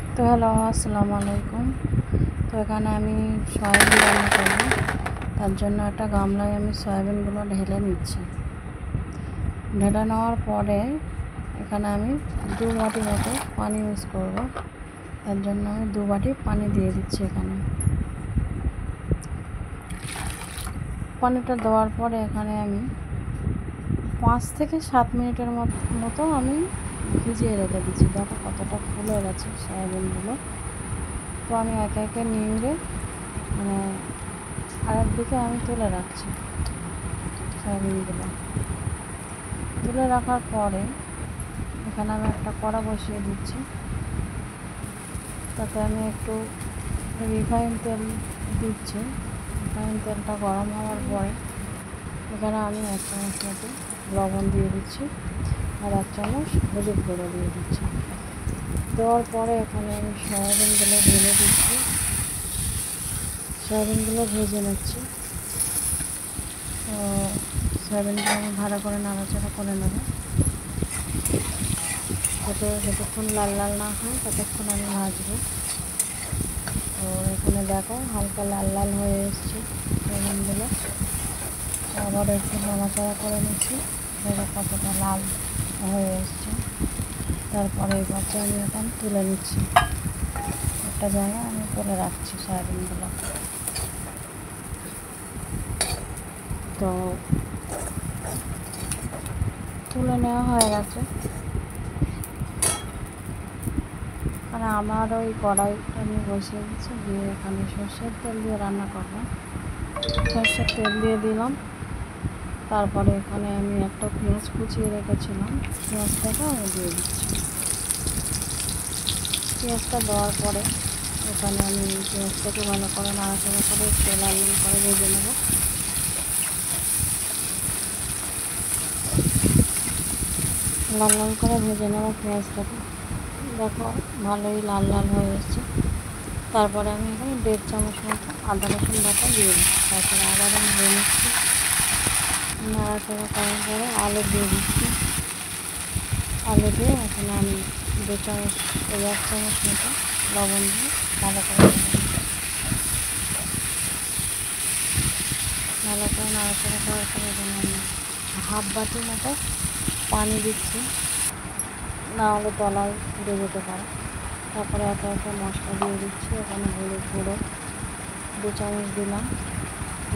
তো হ্যালো, আসসালামু আলাইকুম। তো এখানে আমি সয়াবিন রান্না করব। তার জন্য একটা গামলায় আমি সয়াবিনগুলো ঢেলে নিচ্ছি। ঢেলে নেওয়ার পরে এখানে আমি 2 বাটি মতো পানি ইউজ করব। তার জন্য আমি 2 বাটি পানি দিয়ে দিচ্ছি এখানে। পানিটা দেওয়ার পরে এখানে আমি 5 থেকে 7 মিনিটের মতো আমি ভিজিয়ে রেখে দিচ্ছি। দেখো কতটা ফুলে গেছে সয়াবিনগুলো। তো আমি একে একে নিংড়ে আরেকদিকে আমি তুলে রাখছি সয়াবিনগুলো। তুলে রাখার পরে এখানে আমি একটা কড়া বসিয়ে দিচ্ছি। তাতে আমি একটু রিফাইন তেল দিচ্ছি। রিফাইন তেলটা গরম হওয়ার পরে এখানে আমি 1 চামচ মতো লবণ দিয়ে দিচ্ছি আর 1 চামচ হলুদ গুঁড়ো দিয়ে দিচ্ছি। দেওয়ার পরে এখানে আমি সয়াবিনগুলো ঢেলে দিচ্ছি। সয়াবিনগুলো ভেজে নিচ্ছি। তো সয়াবিনগুলো আমি ভালো করে নাড়াচাড়া করে নেব। যতক্ষণ লাল লাল না হয় ততক্ষণ আমি ভাজবো। তো এখানে দেখো হালকা লাল লাল হয়ে এসছে সয়াবিনগুলো। আবার একটু নাড়াচাড়া করে নিচ্ছি। দেখো কতটা লাল হয়ে এসছে। তারপরে এই পাশে আমি এখন তুলে নিচ্ছি। একটা জায়গায় আমি তুলে রাখছি সয়াবিনগুলো। তো তুলে নেওয়া হয়ে গেছে। মানে আমার ওই কড়াইটা আমি বসিয়ে দিচ্ছি, দিয়ে এখানে সর্ষের তেল দিয়ে রান্না করব। সর্ষের তেল দিয়ে দিলাম। তারপরে এখানে আমি একটা পেঁয়াজ কুচিয়ে রেখেছিলাম, পেঁয়াজটাকে আমি দিয়ে দিচ্ছি। পেঁয়াজটা দেওয়ার পরে এখানে আমি পেঁয়াজটাকে ভালো করে নাড়াচাড়া করে একটু লাল লাল করে ভেজে নেব। লাল লাল করে ভেজে নেব পেঁয়াজটাকে। দেখো ভালোই লাল লাল হয়ে এসছে। তারপরে আমি এখানে 1.5 চামচ মতো আদা রসুন বাটা দিয়ে দিচ্ছি। তারপরে আবার আমি দিয়ে নিচ্ছি। নাড়াচাড়া করার পরে আলু দিয়ে দিচ্ছি। আলু দিয়ে এখানে আমি 1 চামচ মতো লবণ দিয়ে ভালো করে নাড়াচাড়া করার পরে এখানে আমি হাফ বাটি মতো পানি দিচ্ছি, না হলে তলায় পুড়ে যেতে পারে। তারপরে একে একে মশলা দিয়ে দিচ্ছি। এখানে হলুদ গুঁড়ো 2 চামচ দিলাম,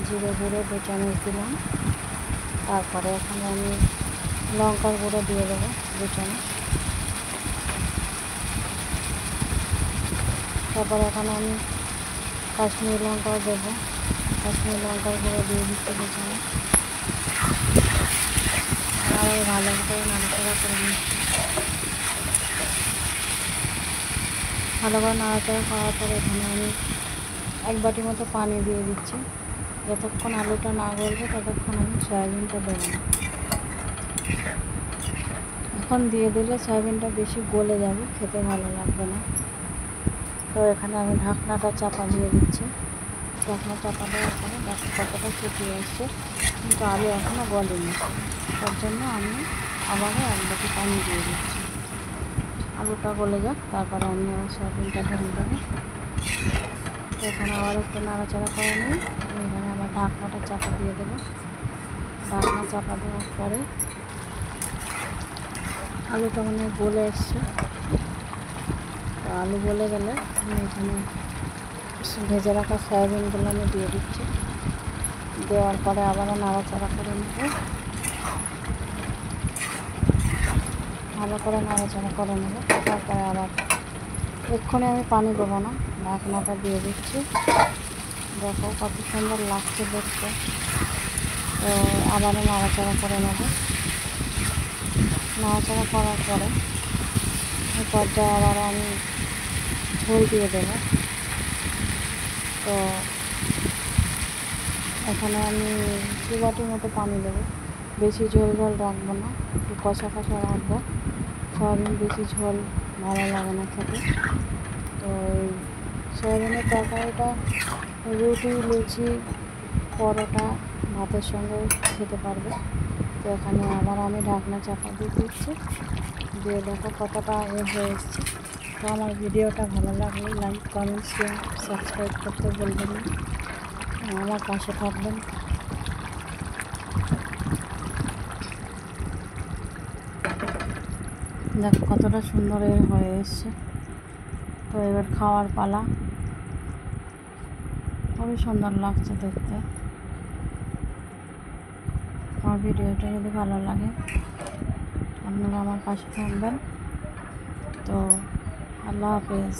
জিরে গুঁড়ো 2 চামচ দিলাম। তারপরে এখানে আমি লঙ্কার গুঁড়ো দিয়ে দেবো 2 চামচ। তারপরে এখানে আমি কাশ্মীরি লঙ্কাও দেবো। কাশ্মীরি লঙ্কার গুঁড়ো দিয়ে দিচ্ছি 2 চামচ। আর ভালো করে নাড়াচাড়া করে নিচ্ছি। ভালো করে নাড়াচাড়া করার পরে এখানে আমি 1 বাটি মতো পানি দিয়ে দিচ্ছি। যতক্ষণ আলুটা না গলবে ততক্ষণ আমি সয়াবিনটা দেবো না। এখন দিয়ে দিলে সয়াবিনটা বেশি গলে যাবে, খেতে ভালো লাগবে না। তো এখানে আমি ঢাকনাটা চাপা দিয়ে দিচ্ছি। ঢাকনা চাপা দেওয়ার পরে দেখো কতটা শুকিয়ে এসছে, কিন্তু আলু এখনও গলেনি। তার জন্য আমি আবারও 1 বাটি পানি দিয়ে দিচ্ছি। আলুটা গলে যাক, তারপরে আমি আমার সয়াবিনটা ঢেলে দেবো। তো এখানে আবার একটু নাড়াচাড়া করে নিই। এখানে আবার ঢাকনাটা চাপা দিয়ে দেবো। ঢাকনা চাপা দেওয়ার পরে আলুটা মানে গলে এসছে। তো আলু গলে গেলে আমি এখানে ভেজে রাখা সয়াবিনগুলো আমি দিয়ে দিচ্ছি। দেওয়ার পরে আবারও নাড়াচাড়া করে নেব। ভালো করে নাড়াচাড়া করে নেব। তারপরে আবার এক্ষুনি আমি পানি দেবো না, ঢাকনাটা দিয়ে দিচ্ছি। দেখো কত সুন্দর লাগছে দেখতে। তো আবারও নাড়াচাড়া করে নেব। নাড়াচাড়া করার পরে এই পর্যায়ে আবার আমি ঝোল দিয়ে দেবো। তো এখানে আমি 2 বাটি মতো পানি দেবো। বেশি ঝোল রাখবো না, একটু কষা কষা রাখবো। সয়াবিন বেশি ঝোল ভালো লাগে না খেতে। তো এই সয়াবিনের তরকারিটা রুটি, লুচি, পরোটা, ভাতের সঙ্গে খেতে পারবে। তো এখানে আবার আমি ঢাকনা চাপা দিয়ে দিচ্ছি। দিয়ে দেখো কতটা হয়ে এসছে। তো আমার ভিডিওটা ভালো লাগলে লাইক কমেন্ট শেয়ার সাবস্ক্রাইব করতে বলবেন না, আমার পাশে থাকবেন। দেখ কতটা সুন্দর হয়ে এসছে। তো এবার খাওয়ার পালা। খুবই সুন্দর লাগছে দেখতে। আমার ভিডিওটা যদি ভালো লাগে আপনারা আমার পাশে থাকবেন। তো আল্লাহ হাফেজ।